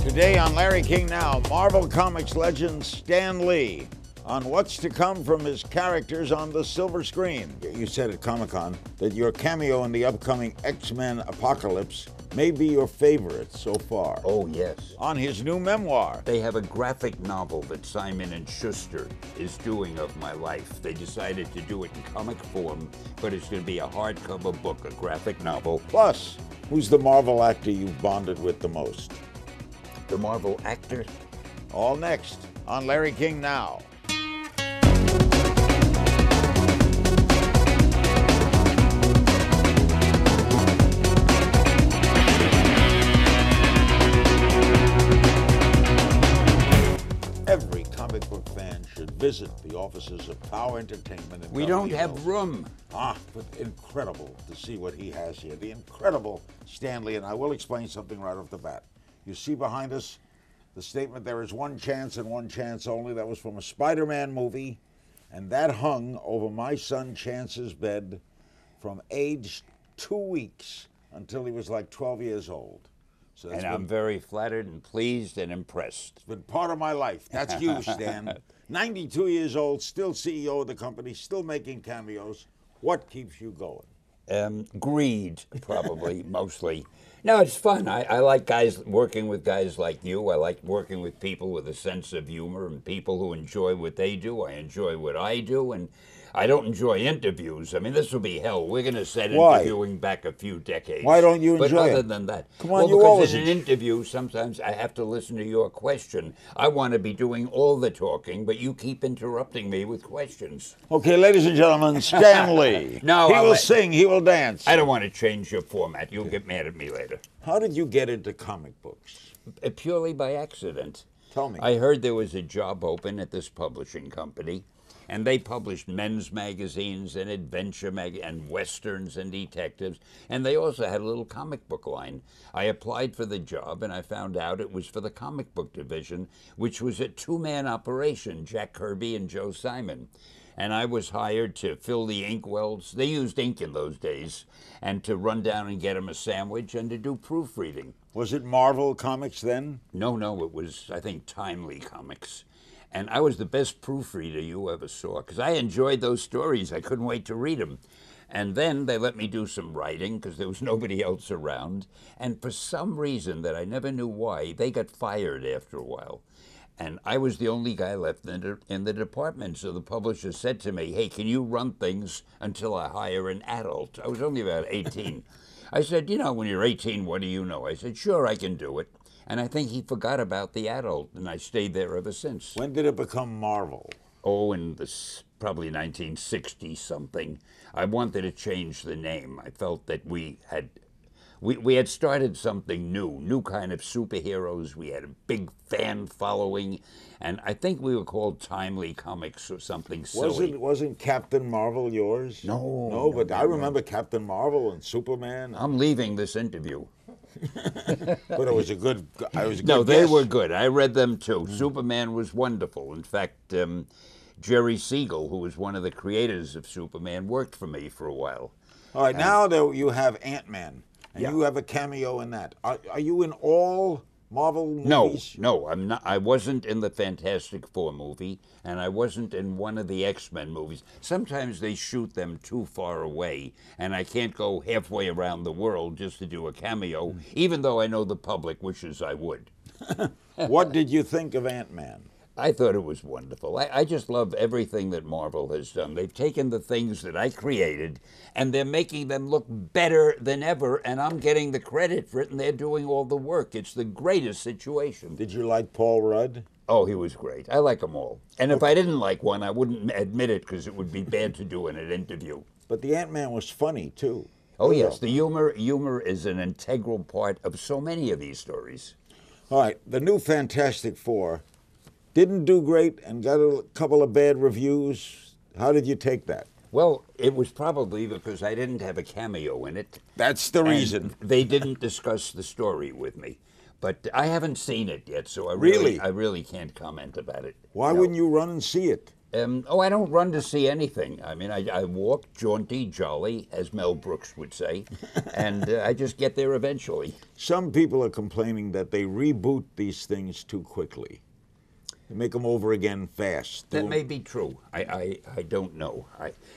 Today on Larry King Now, Marvel Comics legend Stan Lee on what's to come from his characters on the silver screen. You said at Comic-Con that your cameo in the upcoming X-Men Apocalypse may be your favorite so far. Oh, yes. On his new memoir. They have a graphic novel that Simon & Schuster is doing of my life. They decided to do it in comic form, but it's going to be a hardcover book, a graphic novel. Plus, who's the Marvel actor you've bonded with the most? The Marvel actor? All next on Larry King Now. Every comic book fan should visit the offices of Power Entertainment. We don't have room. But incredible to see what he has here. The incredible Stan Lee, and I will explain something right off the bat. You see behind us the statement, "There is one chance and one chance only." That was from a Spider-Man movie, and that hung over my son Chance's bed from age 2 weeks until he was like 12 years old. So And I'm very flattered and pleased and impressed. it's been part of my life. That's you, Stan. 92 years old, still CEO of the company, still making cameos. What keeps you going? Greed, probably, mostly. No, it's fun. I like working with guys like you. I like working with people with a sense of humor and people who enjoy what they do. I enjoy what I do, and I don't enjoy interviews. I mean, this will be hell. We're going to set interviewing back a few decades. Why don't you enjoy it? But other than that, Come on, well, you always because in an interview, sometimes I have to listen to your question. I want to be doing all the talking, but you keep interrupting me with questions. Okay, ladies and gentlemen, Stan Lee. No, he will sing, he will dance. I don't want to change your format. You'll get mad at me later. How did you get into comic books? Purely by accident. Tell me. I heard there was a job open at this publishing company, and they published men's magazines and adventure and westerns and detectives, and they also had a little comic book line. I applied for the job, and I found out it was for the comic book division, which was a two-man operation, Jack Kirby and Joe Simon. And I was hired to fill the ink wells. They used ink in those days, and to run down and get them a sandwich and to do proofreading. Was it Marvel Comics then? No, it was, I think, Timely Comics. And I was the best proofreader you ever saw, because I enjoyed those stories. I couldn't wait to read them. And then they let me do some writing, because there was nobody else around. And for some reason that I never knew why, they got fired after a while. And I was the only guy left in the department. So the publisher said to me, "Hey, can you run things until I hire an adult?" I was only about 18. I said, when you're 18, what do you know? I said, "Sure, I can do it." And I think he forgot about the adult, and I stayed there ever since. When did it become Marvel? Oh, in probably 1960-something. I wanted to change the name. I felt that we had started something new kind of superheroes. We had a big fan following, and I think we were called Timely Comics or something silly. Wasn't Captain Marvel yours? No, but I remember Captain Marvel and Superman. I'm leaving this interview. But it was a good. No, they were good. I read them too. Superman was wonderful. In fact, Jerry Siegel, who was one of the creators of Superman, worked for me for a while. All right, now you have Ant-Man. And you have a cameo in that. Are you in all Marvel movies? No, I'm not. I wasn't in the Fantastic Four movie, and I wasn't in one of the X-Men movies. Sometimes they shoot them too far away, and I can't go halfway around the world just to do a cameo, even though I know the public wishes I would. What did you think of Ant-Man? I thought it was wonderful. I just love everything that Marvel has done. They've taken the things that I created, and they're making them look better than ever, and I'm getting the credit for it, and they're doing all the work. It's the greatest situation. Did you like Paul Rudd? Oh, he was great. I like them all. And if I didn't like one, I wouldn't admit it, because it would be bad to do in an interview. But the Ant-Man was funny, too. Oh, yes. The humor is an integral part of so many of these stories. All right. The new Fantastic Four didn't do great and got a couple of bad reviews. How did you take that? Well, it was probably because I didn't have a cameo in it. That's the reason. They didn't discuss the story with me. But I haven't seen it yet, so I really can't comment about it. Why wouldn't you run and see it? Oh, I don't run to see anything. I mean, I walk jaunty, jolly, as Mel Brooks would say, and I just get there eventually. Some people are complaining that they reboot these things too quickly. They make them over again fast. That may be true. I don't know.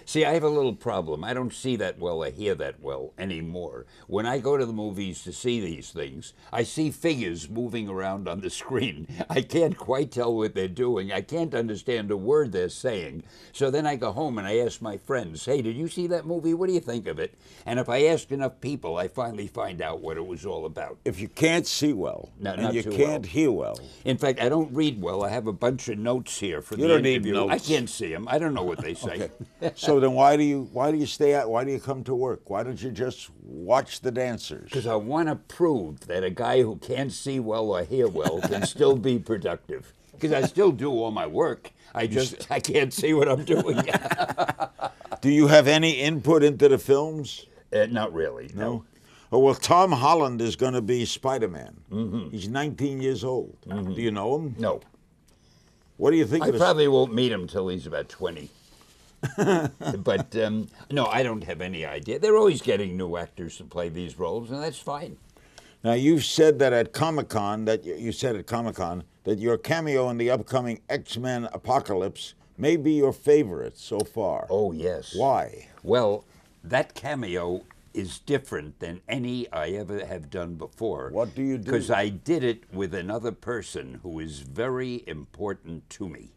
See, I have a little problem. I don't see that well or hear that well anymore. When I go to the movies to see these things, I see figures moving around on the screen. I can't quite tell what they're doing. I can't understand a word they're saying. So then I go home and I ask my friends, hey, did you see that movie? What do you think of it? And if I ask enough people, I finally find out what it was all about. If you can't see well, and you can't hear well. In fact, I don't read well. I have a bunch of notes here for You the don't interview. need notes. I can't see them. I don't know what they say. Okay. So then why do you stay out? Why do you come to work? Why don't you just watch the dancers? Because I want to prove that a guy who can't see well or hear well can still be productive. Because I still do all my work. I can't see what I'm doing. Do you have any input into the films? Not really. No. Oh, well, Tom Holland is going to be Spider-Man. Mm-hmm. He's 19 years old. Mm-hmm. Do you know him? No. What do you think I probably won't meet him till he's about 20. But, no, I don't have any idea. They're always getting new actors to play these roles, and that's fine. Now, you've said that at Comic-Con, that your cameo in the upcoming X-Men Apocalypse may be your favorite so far. Oh, yes. Why? Well, that cameo is different than any I ever have done before. What do you do? Because I did it with another person who is very important to me.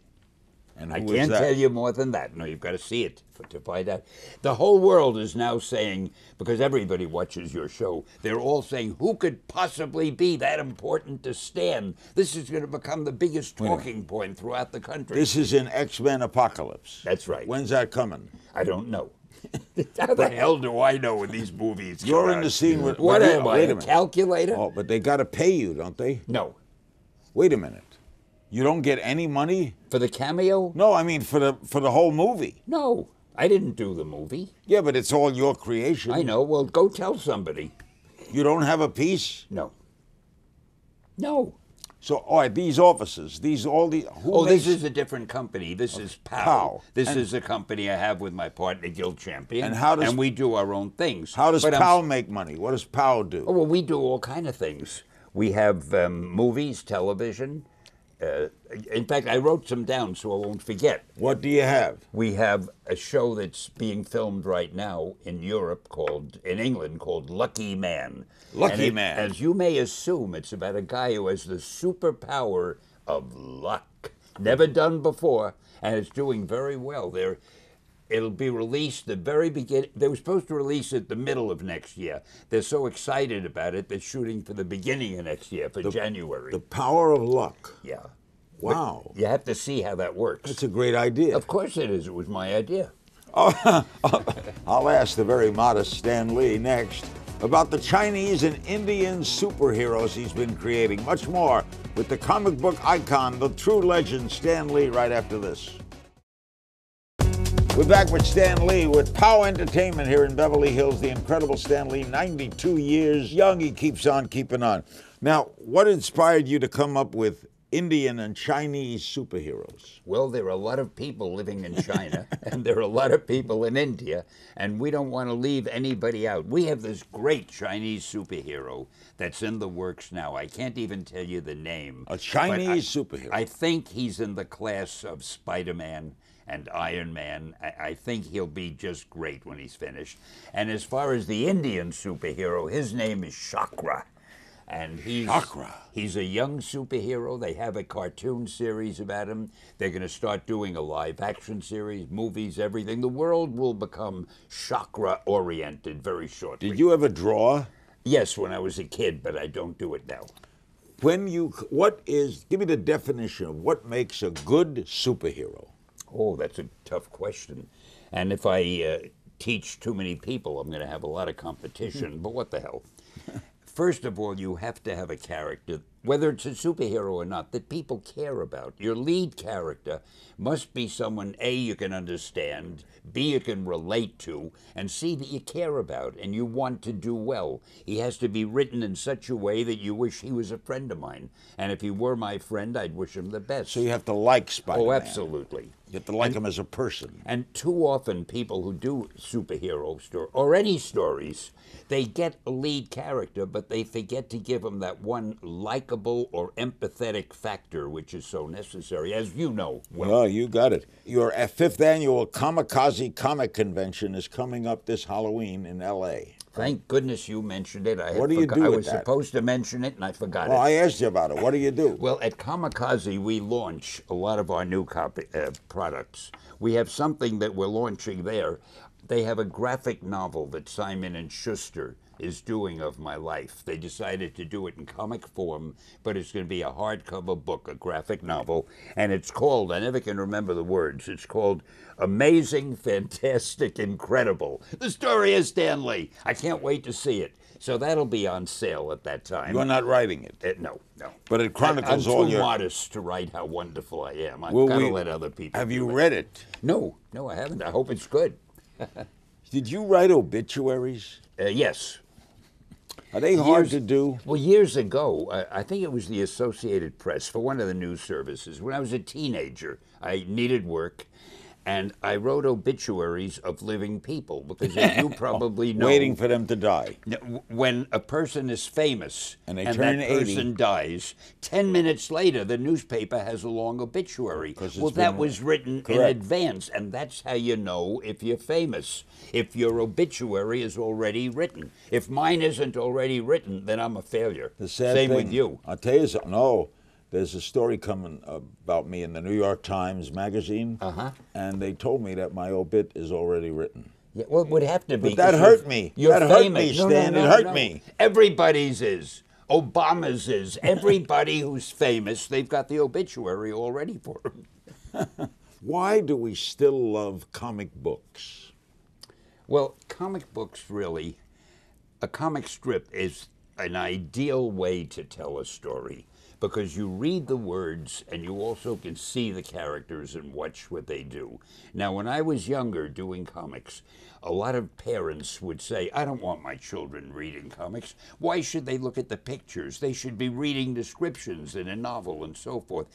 And I can't tell you more than that. No, you've got to see it to find out. The whole world is now saying, because everybody watches your show, they're all saying, who could possibly be that important to Stan? This is going to become the biggest talking point throughout the country. This is an X-Men Apocalypse. That's right. When's that coming? I don't know. How the hell do I know when these movies come You're out? in the scene with... What am I, a calculator? Oh, but they got to pay you, don't they? No. Wait a minute. You don't get any money? For the cameo? No, I mean for the whole movie. No, I didn't do the movie. Yeah, but it's all your creation. I know. Well, go tell somebody. You don't have a piece? No. No. So, all right, these offices, this is a different company. This is POW. This And is a company I have with my partner, Gil Champion. And we do our own things. How does POW make money? What does POW do? Oh, well, we do all kind of things. We have movies, television. In fact, I wrote some down so I won't forget. What do you have? We have a show that's being filmed right now in England called Lucky Man. Lucky Man. As you may assume, it's about a guy who has the superpower of luck. Never done before, and it's doing very well. It'll be released the very beginning. They were supposed to release it the middle of next year. They're so excited about it, they're shooting for the beginning of next year, for January. The power of luck. Yeah. Wow. But you have to see how that works. That's a great idea. Of course it is. It was my idea. I'll ask the very modest Stan Lee next about the Chinese and Indian superheroes he's been creating. Much more with the comic book icon, the true legend, Stan Lee, right after this. We're back with Stan Lee with POW Entertainment here in Beverly Hills. The incredible Stan Lee, 92 years young. He keeps on keeping on. Now, what inspired you to come up with Indian and Chinese superheroes? Well, there are a lot of people living in China, and there are a lot of people in India, and we don't want to leave anybody out. We have this great Chinese superhero that's in the works now. I can't even tell you the name. A Chinese superhero? I think he's in the class of Spider-Man and Iron Man. I think he'll be just great when he's finished. And as far as the Indian superhero, his name is Chakra. And he's a young superhero. They have a cartoon series about him. They're going to start doing a live-action series, movies, everything. The world will become chakra-oriented very shortly. Did you ever draw? Yes, when I was a kid, but I don't do it now. Give me the definition of what makes a good superhero. Oh, that's a tough question. And if I teach too many people, I'm going to have a lot of competition, but what the hell. First of all, you have to have a character whether it's a superhero or not, that people care about. Your lead character must be someone, A, you can understand, B, you can relate to, and C, that you care about and you want to do well. He has to be written in such a way that you wish he was a friend of mine. And if he were my friend, I'd wish him the best. So you have to like Spider-Man. Oh, absolutely. You have to like him as a person. And too often people who do superhero stories, or any stories, they get a lead character, but they forget to give him that one likable or empathetic factor, which is so necessary, as you know well. Well, you got it. Your fifth annual Kamikaze Comic Convention is coming up this Halloween in L.A. Thank goodness you mentioned it. What do you do I with was that? supposed to mention it, and I forgot Well, it. I asked you about it. What do you do? Well, at Kamikaze, we launch a lot of our new products. We have something that we're launching there. They have a graphic novel that Simon & Schuster is doing of my life. They decided to do it in comic form, but it's going to be a hardcover book, a graphic novel, and it's called, I never can remember the words, it's called Amazing, Fantastic, Incredible. The story is Stan Lee. I can't wait to see it. So that'll be on sale at that time. You're not writing it. No. But it chronicles I'm all too your... modest to write how wonderful I am. I've Will got to we- let other people Have you do it. read it? No, I haven't. I hope it's good. Did you write obituaries? Yes. Are they hard Years- to do? Well, years ago, I think it was the Associated Press for one of the news services. When I was a teenager, I needed work, and I wrote obituaries of living people because, as you probably know, Waiting for them to die. when a person is famous And they that turn 80. person dies, 10 minutes later, the newspaper has a long obituary. 'Cause it's Well, that been- was written in Correct. advance, and that's how you know if you're famous. If your obituary is already written. If mine isn't already written, then I'm a failure. The sad Same thing, with you. I'll tell you something. No, there's a story coming about me in the New York Times magazine, and they told me that my obit is already written. Yeah, well, it would have to be. But that 'cause hurt you're- me. You're That hurt famous. me, Stan. It hurt me. Everybody's is. Obama's is. Everybody who's famous, they've got the obituary already for them. Why do we still love comic books? Well, comic books really, a comic strip is an ideal way to tell a story because you read the words and you also can see the characters and watch what they do. Now, when I was younger doing comics, a lot of parents would say, I don't want my children reading comics. Why should they look at the pictures? They should be reading descriptions in a novel and so forth.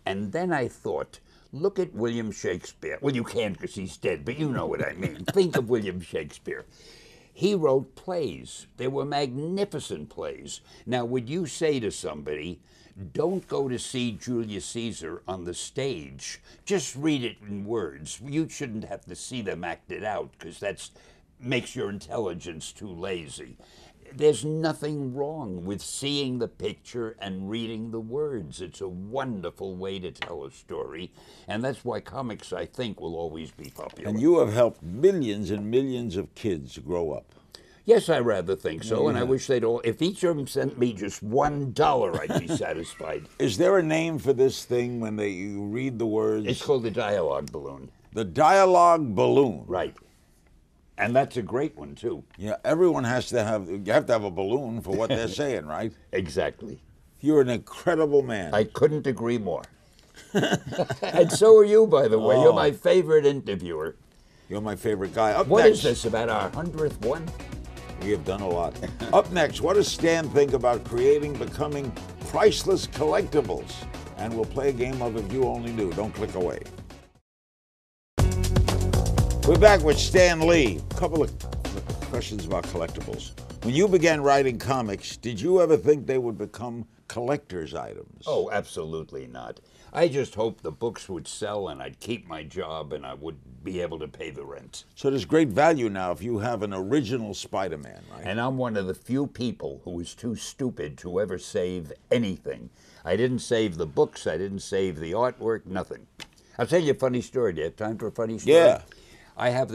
And then I thought, look at William Shakespeare. Well, you can't because he's dead, but you know what I mean. Think of William Shakespeare. He wrote plays. They were magnificent plays. Now, would you say to somebody, don't go to see Julius Caesar on the stage. Just read it in words. You shouldn't have to see them acted out because that makes your intelligence too lazy. There's nothing wrong with seeing the picture and reading the words. It's a wonderful way to tell a story, and that's why comics, I think, will always be popular. And you have helped millions and millions of kids grow up. Yes, I rather think so, and I wish they'd all, if each of them sent me just $1, I'd be satisfied. Is there a name for this thing when you read the words? It's called the dialogue balloon. The dialogue balloon. Right. And that's a great one, too. Yeah, everyone has to have, you have to have a balloon for what they're saying, right? Exactly. You're an incredible man. I couldn't agree more. And so are you, by the way. You're my favorite interviewer. You're my favorite guy. Up What next, is this, about our 100th one? we have done a lot. Up next, what does Stan think about becoming priceless collectibles? And we'll play a game of If You Only Knew. Don't click away. We're back with Stan Lee. A couple of questions about collectibles. When you began writing comics, did you ever think they would become collector's items? Oh, absolutely not. I just hoped the books would sell and I'd keep my job and I would be able to pay the rent. So there's great value now if you have an original Spider-Man, right? And I'm one of the few people who was too stupid to ever save anything. I didn't save the books, I didn't save the artwork, nothing. I'll tell you a funny story. Do you have time for a funny story? Yeah. I had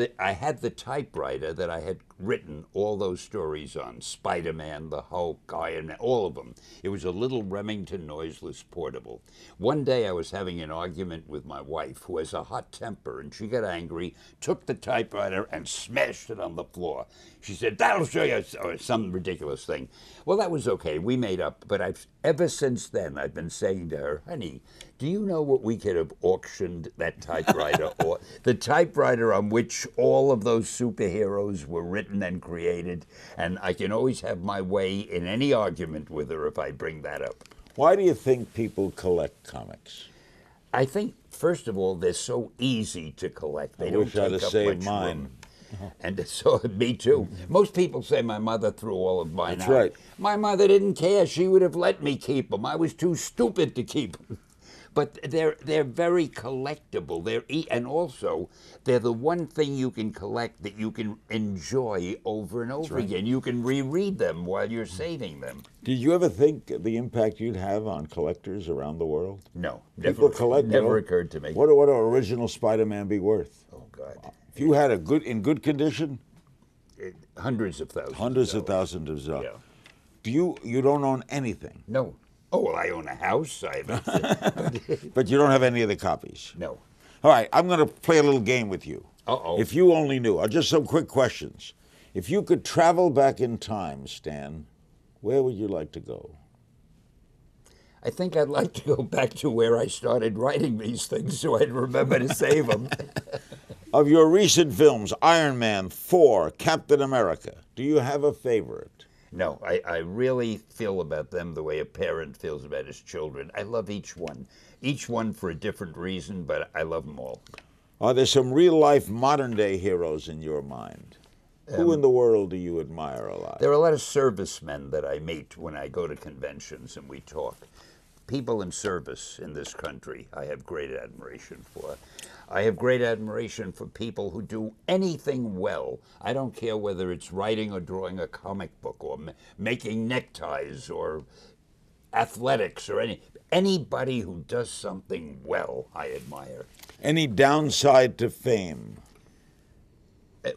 the typewriter that I had written all those stories on, Spider-Man, the Hulk, Iron Man, all of them. It was a little Remington noiseless portable. One day I was having an argument with my wife, who has a hot temper, and she got angry, took the typewriter and smashed it on the floor. She said, "That'll show you," or some ridiculous thing. Well, that was okay. We made up. But ever since then, I've been saying to her, "Honey, do you know what we could have auctioned that typewriter or the typewriter on which all of those superheroes were written and created?" And I can always have my way in any argument with her if I bring that up. Why do you think people collect comics? I think, first of all, they're so easy to collect. They I don't wish I'd take have up saved much mine. room. And so, me too. Most people say my mother threw all of mine That's out. right. My mother didn't care. She would have let me keep them. I was too stupid to keep them. But they're very collectible. And also they're the one thing you can collect that you can enjoy over and over again. You can reread them while you're saving them. Did you ever think the impact you'd have on collectors around the world? No, People collect. never occurred to me. What would an original Spider-Man be worth? Oh God, If you had in good condition, hundreds of thousands. hundreds of thousands of dollars. Yeah. You don't own anything? No. Oh well, I own a house. But you don't have any of the copies? No. All right, I'm going to play a little game with you. Uh-oh. If you only knew, just some quick questions. If you could travel back in time, Stan, where would you like to go? I think I'd like to go back to where I started writing these things so I'd remember to save them. Of your recent films, Iron Man, Thor, Captain America, do you have a favorite? No, I really feel about them the way a parent feels about his children. I love each one for a different reason, but I love them all. Are there some real-life, modern-day heroes in your mind? Who in the world do you admire a lot? There are a lot of servicemen that I meet when I go to conventions and we talk. People in service in this country I have great admiration for. I have great admiration for people who do anything well. I don't care whether it's writing or drawing a comic book or making neckties or athletics or anybody who does something well, I admire. Any downside to fame?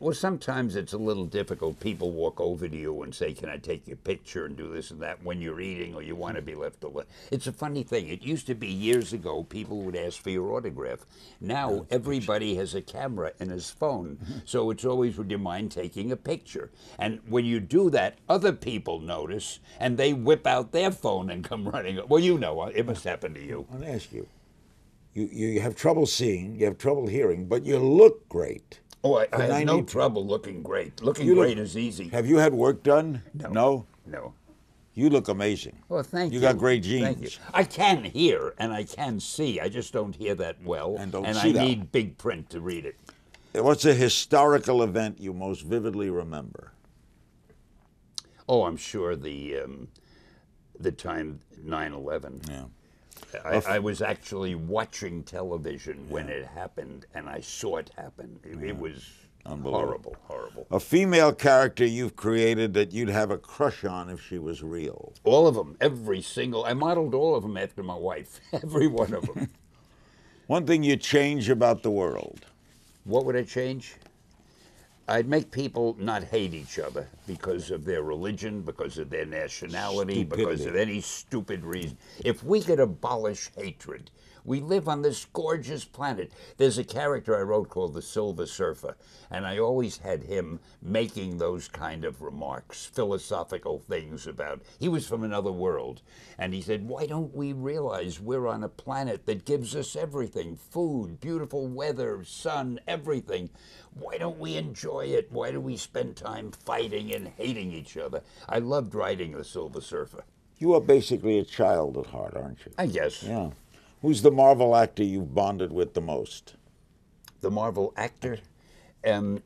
Well, sometimes it's a little difficult. People walk over to you and say, "Can I take your picture and do this and that," when you're eating or you want to be left alone. It's a funny thing. It used to be years ago people would ask for your autograph. Now everybody has a camera in his phone, so it's always, "Would you mind taking a picture?" And when you do that, other people notice and they whip out their phone and come running. Well, you know, it must happen to you. I want to ask you. You have trouble seeing, you have trouble hearing, but you look great. Oh, I have no trouble looking great. Looking great is easy. Have you had work done? No. No. You look amazing. Well, thank you. You got great genes. Thank you. I can hear and I can see. I just don't hear that well. And don't I see that. need big print to read it. What's a historical event you most vividly remember? Oh, I'm sure the time 9/11. Yeah. I was actually watching television when it happened, and I saw it happen. It was horrible, horrible. A female character you've created that you'd have a crush on if she was real? All of them, every single. I modeled all of them after my wife, every one of them. One thing you'd change about the world? What would I change? I'd make people not hate each other because of their religion, because of their nationality, because of any stupid reason. If we could abolish hatred, we live on this gorgeous planet. There's a character I wrote called the Silver Surfer, and I always had him making those kind of remarks, philosophical things about, he was from another world, and he said, "Why don't we realize we're on a planet that gives us everything, food, beautiful weather, sun, everything. Why don't we enjoy it? Why do we spend time fighting and hating each other?" I loved writing the Silver Surfer. You are basically a child at heart, aren't you? I guess. Yeah. Who's the Marvel actor you've bonded with the most? The Marvel actor?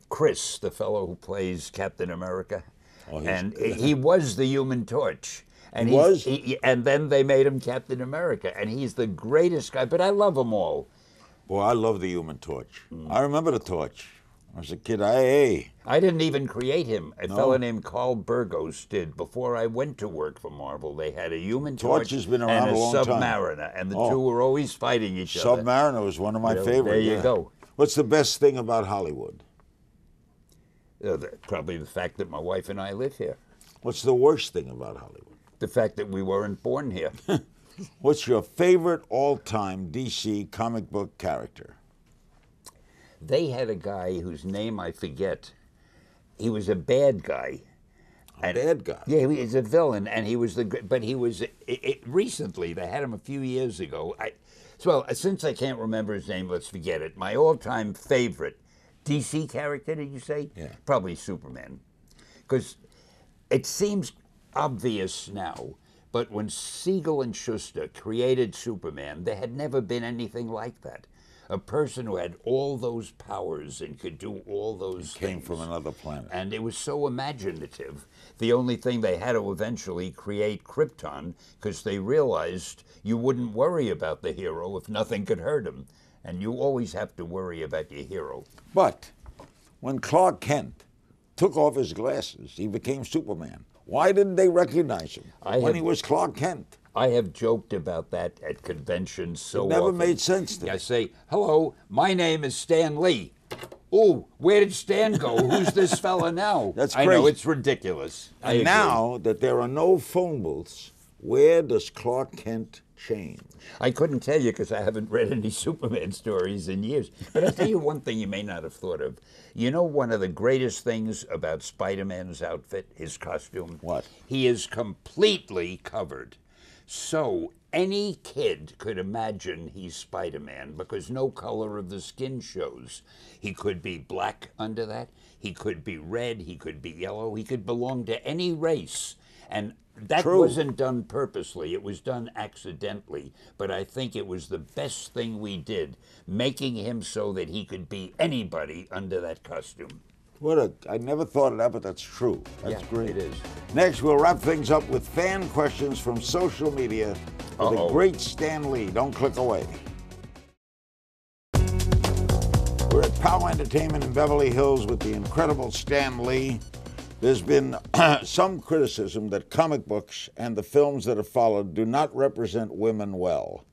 Chris, the fellow who plays Captain America. Oh, and he was the Human Torch. And he was? And then they made him Captain America. And he's the greatest guy. But I love them all. Boy, I love the Human Torch. I remember the Torch. I was a kid. I didn't even create him. A fellow named Carl Burgos did. Before I went to work for Marvel, they had a Human Torch has been around and a long time. Submariner, and the two were always fighting each other. Submariner was one of my favorites. There you go. What's the best thing about Hollywood? Probably the fact that my wife and I live here. What's the worst thing about Hollywood? The fact that we weren't born here. What's your favorite all-time DC comic book character? They had a guy whose name I forget. He was a bad guy. A bad guy? Yeah, he was a villain, and he was but he was, recently, they had him a few years ago. Since I can't remember his name, let's forget it. My all-time favorite DC character, did you say? Yeah. Probably Superman. Because it seems obvious now, but when Siegel and Schuster created Superman, there had never been anything like that. A person who had all those powers and could do all those things. Came from another planet. And it was so imaginative. The only thing they had to eventually create Krypton, because they realized you wouldn't worry about the hero if nothing could hurt him. And you always have to worry about your hero. But when Clark Kent took off his glasses, he became Superman. Why didn't they recognize him when he was Clark Kent? I have joked about that at conventions so often. It never made sense to me. I say, hello, my name is Stan Lee. Ooh, where did Stan go? Who's this fella now? That's crazy. crazy. I know, it's ridiculous. And now that there are no phone booths, where does Clark Kent change? I couldn't tell you because I haven't read any Superman stories in years. But I'll tell you one thing you may not have thought of. You know one of the greatest things about Spider-Man's outfit, his costume? What? He is completely covered. So any kid could imagine he's Spider-Man because no color of the skin shows. He could be black under that. He could be red. He could be yellow. He could belong to any race. And that wasn't done purposely. It was done accidentally. But I think it was the best thing we did, making him so that he could be anybody under that costume. I never thought of that, but that's true. That's great. It is. Next, we'll wrap things up with fan questions from social media with the great Stan Lee. Don't click away. We're at Power Entertainment in Beverly Hills with the incredible Stan Lee. There's been some criticism that comic books and the films that have followed do not represent women well,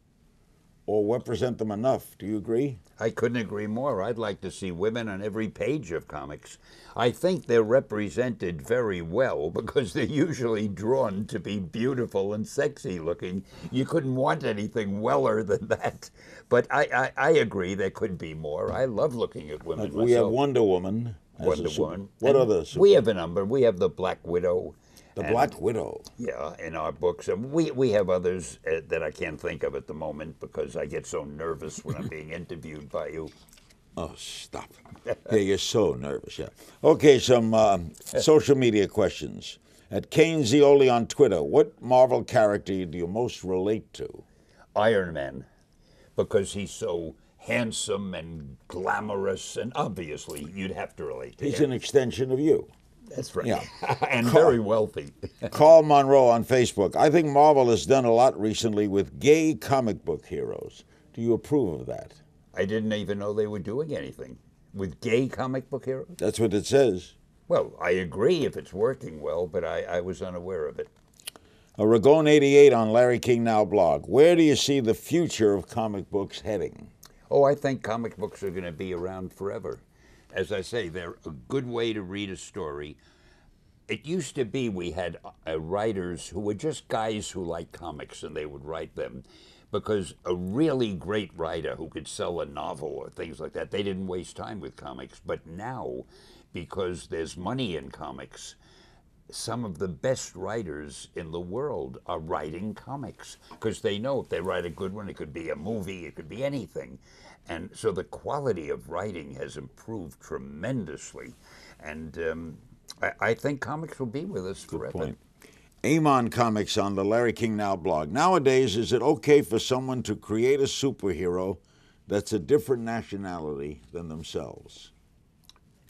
or represent them enough. Do you agree? I couldn't agree more. I'd like to see women on every page of comics. I think they're represented very well because they're usually drawn to be beautiful and sexy looking. You couldn't want anything weller than that. But I agree there could be more. I love looking at women myself. We have Wonder Woman. Wonder Woman. What other super? We have a number. We have the Black Widow. The Black Widow. Yeah, in our books. And we have others that I can't think of at the moment because I get so nervous when I'm being interviewed by you. Oh, stop. Yeah, you're so nervous, yeah. Okay, some social media questions. At Kane Zioli on Twitter, what Marvel character do you most relate to? Iron Man, because he's so handsome and glamorous, and obviously you'd have to relate to him. He's an extension of you. That's right. Yeah. And very wealthy. Carl Monroe on Facebook. I think Marvel has done a lot recently with gay comic book heroes. Do you approve of that? I didn't even know they were doing anything with gay comic book heroes. That's what it says. Well, I agree if it's working well, but I was unaware of it. Ragone88 on Larry King Now blog. Where do you see the future of comic books heading? Oh, I think comic books are going to be around forever. As I say, they're a good way to read a story. It used to be we had writers who were just guys who liked comics and they would write them because a really great writer who could sell a novel or things like that, they didn't waste time with comics. But now, because there's money in comics, some of the best writers in the world are writing comics because they know if they write a good one, it could be a movie, it could be anything. And so the quality of writing has improved tremendously. And I think comics will be with us forever. Good point. Amon Comics on the Larry King Now blog. Nowadays, is it okay for someone to create a superhero that's a different nationality than themselves?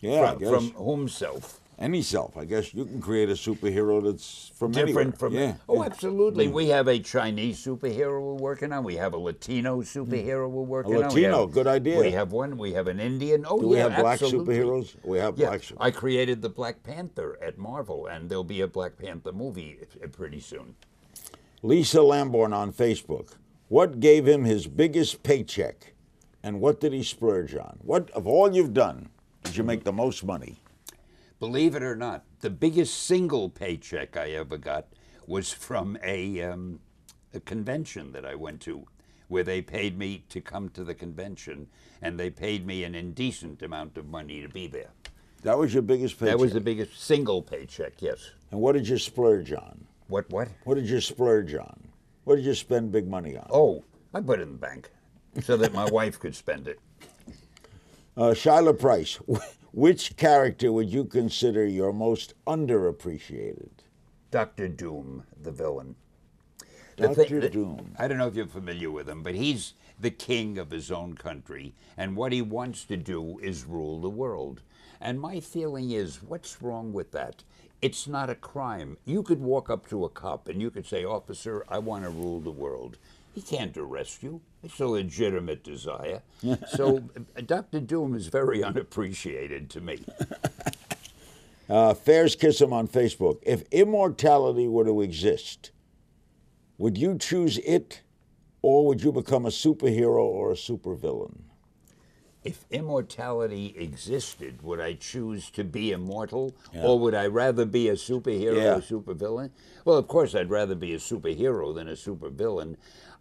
Yeah, I guess. From whom self? Any self. I guess you can create a superhero that's from Different anywhere. from Oh, absolutely. We have a Chinese superhero we're working on. We have a Latino superhero we're working on. Latino, good idea. We have one. We have an Indian. Oh, Do we have black absolutely. superheroes? We have black superheroes. I created the Black Panther at Marvel, and there'll be a Black Panther movie pretty soon. Lisa Lamborn on Facebook. What gave him his biggest paycheck, and what did he splurge on? What, of all you've done, did you make the most money? Believe it or not, the biggest single paycheck I ever got was from a convention that I went to, where they paid me to come to the convention, and they paid me an indecent amount of money to be there. That was your biggest paycheck? That was the biggest single paycheck, yes. And what did you splurge on? What? What did you splurge on? What did you spend big money on? Oh, I put it in the bank so that my wife could spend it. Shyla Price, which character would you consider your most underappreciated? Dr. Doom, the villain. Dr. Doom. I don't know if you're familiar with him, but he's the king of his own country, and what he wants to do is rule the world. And my feeling is, what's wrong with that? It's not a crime. You could walk up to a cop and you could say, "Officer, I want to rule the world." He can't arrest you. It's a legitimate desire. So Dr. Doom is very unappreciated to me. Fairs Kiss him on Facebook. If immortality were to exist, would you choose it, or would you become a superhero or a supervillain? If immortality existed, would I choose to be immortal, or would I rather be a superhero or a supervillain? Well, of course, I'd rather be a superhero than a supervillain.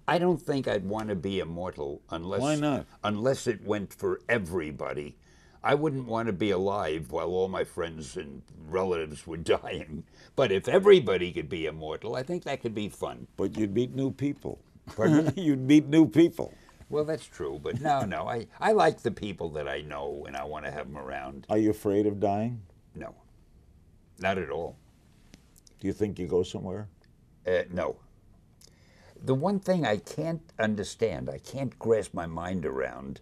I don't think I'd want to be immortal unless Why not? Unless it went for everybody. I wouldn't want to be alive while all my friends and relatives were dying. But if everybody could be immortal, I think that could be fun. But you'd meet new people. Pardon? You'd meet new people. Well, that's true, but no, I like the people that I know, and I want to have them around. Are you afraid of dying? No, not at all. Do you think you go somewhere? No. The one thing I can't understand, I can't grasp my mind around,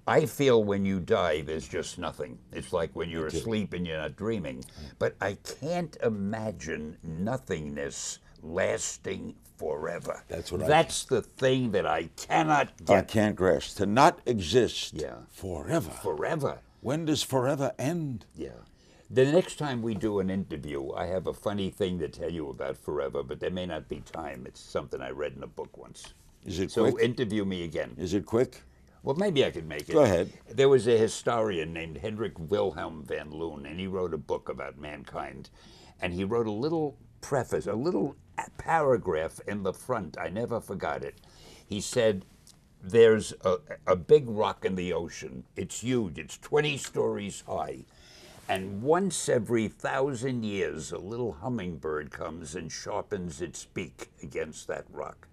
I feel when you die, there's just nothing. It's like when you're asleep and you're not dreaming. But I can't imagine nothingness lasting forever. That's the thing that I cannot get. I can't grasp. To not exist forever. Forever. When does forever end? Yeah. The next time we do an interview, I have a funny thing to tell you about forever, but there may not be time. It's something I read in a book once. Is it quick? So interview me again. Is it quick? Well, maybe I could make it. Go ahead. There was a historian named Hendrik Wilhelm van Loon, and he wrote a book about mankind. And he wrote a little preface, a little paragraph in the front. I never forgot it. He said, there's a big rock in the ocean. It's huge. It's 20 stories high. And once every 1,000 years, a little hummingbird comes and sharpens its beak against that rock.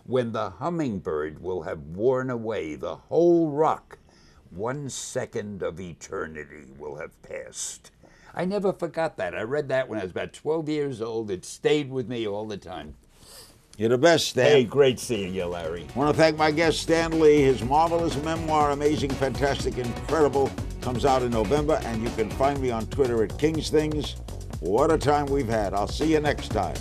When the hummingbird will have worn away the whole rock, 1 second of eternity will have passed. I never forgot that. I read that when I was about 12 years old. It stayed with me all the time. You're the best, Stan. Hey, great seeing you, Larry. I want to thank my guest, Stan Lee. His marvelous memoir, Amazing, Fantastic, Incredible, comes out in November, and you can find me on Twitter at King's Things. What a time we've had. I'll see you next time.